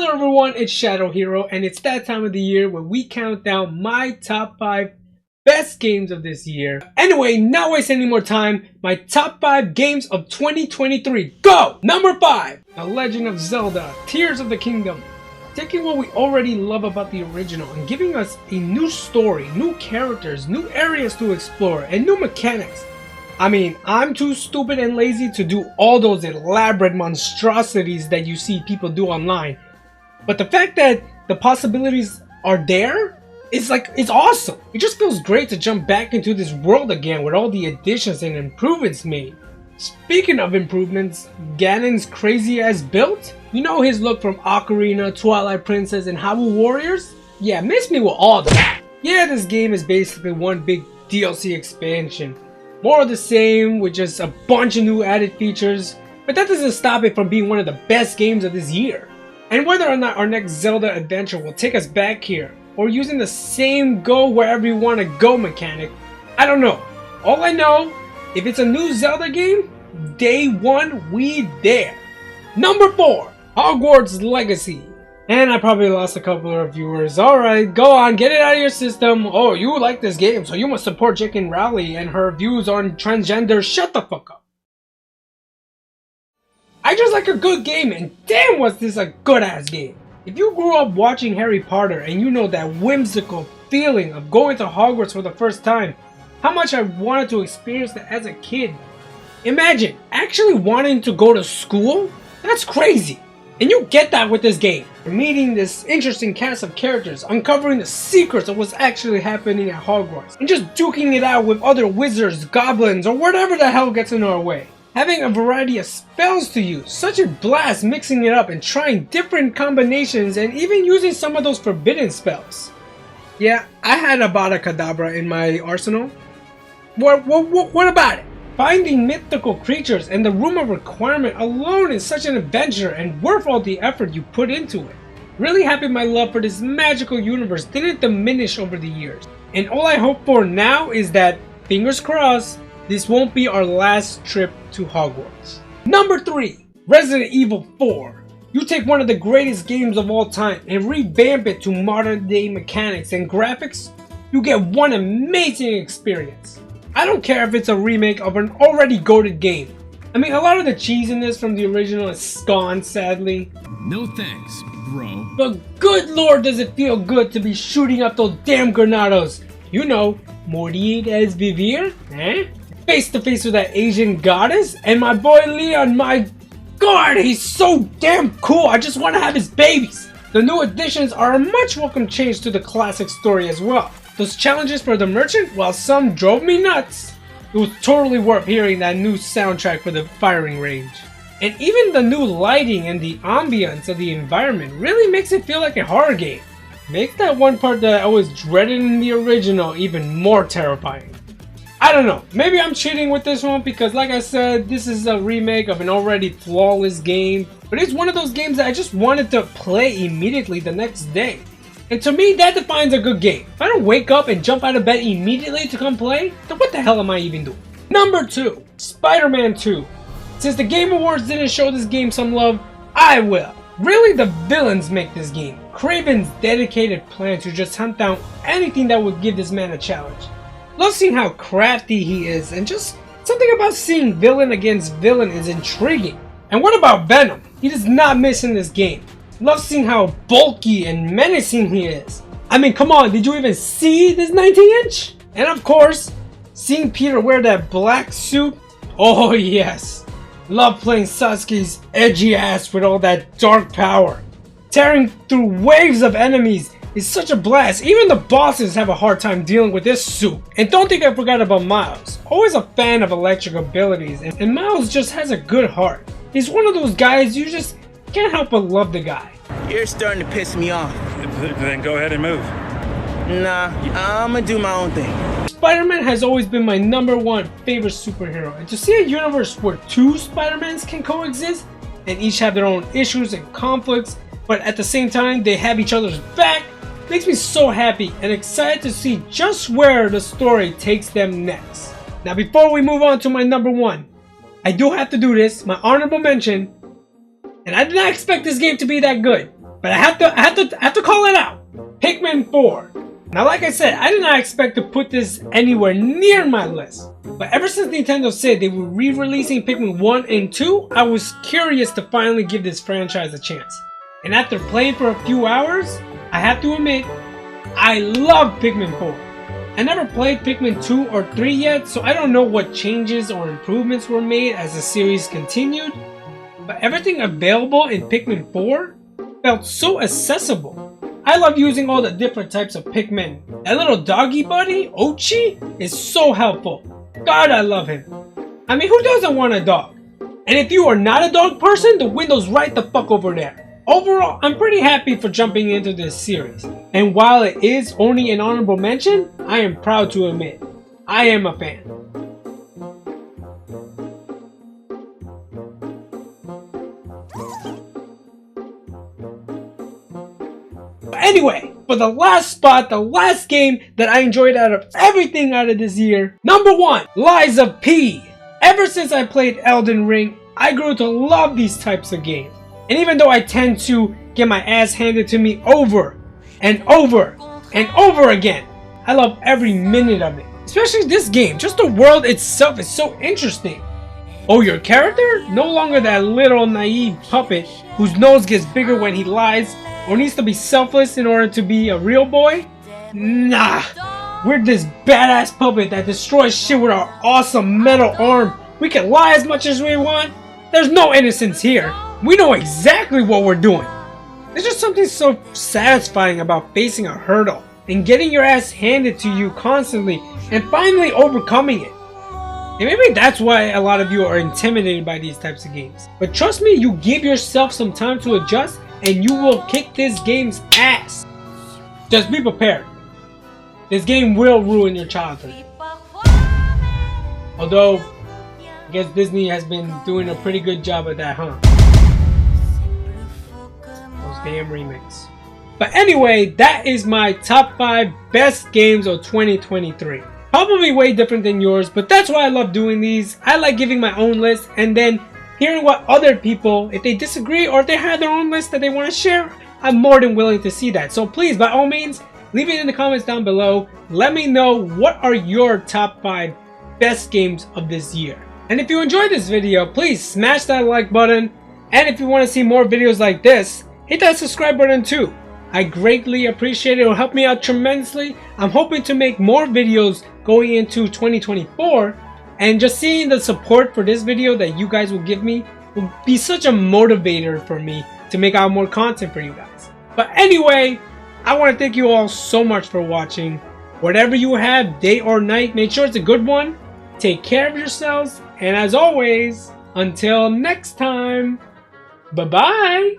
Hello everyone, it's Shadow Hero, and it's that time of the year when we count down my top 5 best games of this year. Anyway, not waste any more time, my top 5 games of 2023. Go! Number 5, The Legend of Zelda, Tears of the Kingdom. Taking what we already love about the original and giving us a new story, new characters, new areas to explore, and new mechanics. I mean, I'm too stupid and lazy to do all those elaborate monstrosities that you see people do online. But the fact that the possibilities are there, it's awesome. It just feels great to jump back into this world again with all the additions and improvements made. Speaking of improvements, Ganon's crazy ass build? You know his look from Ocarina, Twilight Princess, and Hyrule Warriors? Yeah, miss me with all that. Yeah, this game is basically one big DLC expansion. More of the same with just a bunch of new added features, but that doesn't stop it from being one of the best games of this year. And whether or not our next Zelda adventure will take us back here, or using the same go wherever you want to go mechanic, I don't know. All I know, if it's a new Zelda game, day one we there. Number 4, Hogwarts Legacy. And I probably lost a couple of viewers. Alright, go on, get it out of your system. Oh, you like this game, so you must support J.K. Rowling and her views on transgender. Shut the fuck up. I just like a good game, and damn was this a good ass game. If you grew up watching Harry Potter and you know that whimsical feeling of going to Hogwarts for the first time, how much I wanted to experience that as a kid. Imagine actually wanting to go to school? That's crazy. And you get that with this game. You're meeting this interesting cast of characters, uncovering the secrets of what's actually happening at Hogwarts, and just duking it out with other wizards, goblins, or whatever the hell gets in our way. Having a variety of spells to use, such a blast mixing it up and trying different combinations and even using some of those forbidden spells. Yeah, I had Avada Kedavra in my arsenal. What about it? Finding mythical creatures and the room of requirement alone is such an adventure and worth all the effort you put into it. Really happy my love for this magical universe didn't diminish over the years. And all I hope for now is that, fingers crossed, this won't be our last trip to Hogwarts. Number 3, Resident Evil 4. You take one of the greatest games of all time and revamp it to modern day mechanics and graphics, you get one amazing experience. I don't care if it's a remake of an already goated game. I mean, a lot of the cheesiness from the original is gone, sadly. No thanks, bro. But good lord does it feel good to be shooting up those damn granados. You know, morir es vivir, eh? Face to face with that Asian goddess, and my boy Leon, my god, he's so damn cool. I just want to have his babies. The new additions are a much welcome change to the classic story as well. Those challenges for the merchant, while some drove me nuts, it was totally worth hearing that new soundtrack for the firing range. And even the new lighting and the ambience of the environment really makes it feel like a horror game. Makes that one part that I was dreading in the original even more terrifying. I don't know, maybe I'm cheating with this one because like I said, this is a remake of an already flawless game. But it's one of those games that I just wanted to play immediately the next day. And to me, that defines a good game. If I don't wake up and jump out of bed immediately to come play, then what the hell am I even doing? Number 2, Spider-Man 2. Since the Game Awards didn't show this game some love, I will. Really, the villains make this game. Kraven's dedicated plan to just hunt down anything that would give this man a challenge. Love seeing how crafty he is, and just something about seeing villain against villain is intriguing. And what about Venom? He does not miss in this game. Love seeing how bulky and menacing he is. I mean, come on, did you even see this 19-inch? And of course, seeing Peter wear that black suit. Oh yes. Love playing Sasuke's edgy ass with all that dark power. Tearing through waves of enemies is such a blast. Even the bosses have a hard time dealing with this suit. And don't think I forgot about Miles. Always a fan of electric abilities, and Miles just has a good heart. He's one of those guys you just can't help but love the guy. You're starting to piss me off. Then go ahead and move. Nah, I'ma do my own thing. Spider-Man has always been my number 1 favorite superhero, and to see a universe where 2 Spider-Mans can coexist and each have their own issues and conflicts, but at the same time they have each other's back, makes me so happy and excited to see just where the story takes them next. Now before we move on to my number 1, I do have to do this, my honorable mention, and I did not expect this game to be that good. But I have to call it out. Pikmin 4. Now, like I said, I did not expect to put this anywhere near my list. But ever since Nintendo said they were re-releasing Pikmin 1 and 2, I was curious to finally give this franchise a chance. And after playing for a few hours, I have to admit, I love Pikmin 4. I never played Pikmin 2 or 3 yet, so I don't know what changes or improvements were made as the series continued. But everything available in Pikmin 4 felt so accessible. I love using all the different types of Pikmin. That little doggy buddy, Oatchi, is so helpful. God, I love him. I mean, who doesn't want a dog? And if you are not a dog person, the window's right the fuck over there. Overall, I'm pretty happy for jumping into this series. And while it is only an honorable mention, I am proud to admit, I am a fan. Anyway, for the last spot, the last game that I enjoyed out of everything out of this year, number 1, Lies of P. Ever since I played Elden Ring, I grew to love these types of games. And even though I tend to get my ass handed to me over and over and over again, I love every minute of it. Especially this game, just the world itself is so interesting. Oh, your character? No longer that little naive puppet whose nose gets bigger when he lies or needs to be selfless in order to be a real boy? Nah, we're this badass puppet that destroys shit with our awesome metal arm. We can lie as much as we want. There's no innocence here. We know exactly what we're doing. There's just something so satisfying about facing a hurdle and getting your ass handed to you constantly and finally overcoming it. And maybe that's why a lot of you are intimidated by these types of games. But trust me, you give yourself some time to adjust and you will kick this game's ass. Just be prepared. This game will ruin your childhood. Although, I guess Disney has been doing a pretty good job at that, huh? Those damn remakes. But anyway, that is my top 5 best games of 2023. Probably way different than yours, but that's why I love doing these. I like giving my own list and then hearing what other people, if they disagree or if they have their own list that they want to share, I'm more than willing to see that. So please, by all means, leave it in the comments down below. Let me know what are your top 5 best games of this year. And if you enjoyed this video, please smash that like button. And if you want to see more videos like this, hit that subscribe button too. I greatly appreciate it. It will help me out tremendously. I'm hoping to make more videos going into 2024. And just seeing the support for this video that you guys will give me will be such a motivator for me to make out more content for you guys. But anyway, I want to thank you all so much for watching. Whatever you have, day or night, make sure it's a good one. Take care of yourselves. And as always, until next time, bye-bye.